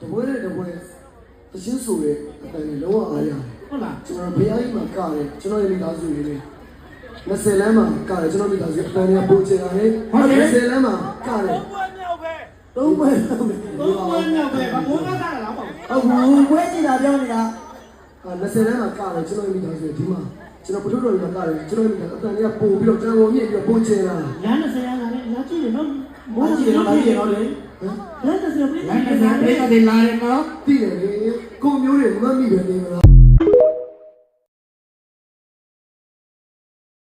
တပွဲနဲ့တပွဲတချင်းဆိုတဲ့အတိုင်းလုံးဝအားရတယ်ဟုတ်လားကျွန်တော်ဘုရားကြီးမှာကတယ်ကျွန်တော်ရဲ့မိသားစုလေးနဲ့20လမ်းမှာကတယ်ကျွန်တော်မိသားစုအတိုင်းနဲ့ပို့ချင်တာလေ20လမ်းမှာကတယ်3ပွဲမြောက်ပဲဘာမိုးကားတာလားဟုတ်ဘူးပွဲကြည့်တာပြောနေတာ20လမ်းမှာကတယ်ကျွန်တော်မိသားစုဒီမှာကျွန်တော်ပထုတော်ကြီးမှာကတယ်ကျွန်တော်မိသားစုအတိုင်းနဲ့ပို့ပြီးတော့ကျွန်တော်မြင့်ပြီးတော့ပို့ချင်တာလမ်း20လမ်းကလည်းလာကြည့်တယ်နော်မိုးကြည့်တယ်နော်လာကြည့်တော့လေလမ်း20ပြည့်တယ်လာတယ်နော်တည်တယ်လေကိုမျိုးတွေမမှတ်မိပဲနေမလား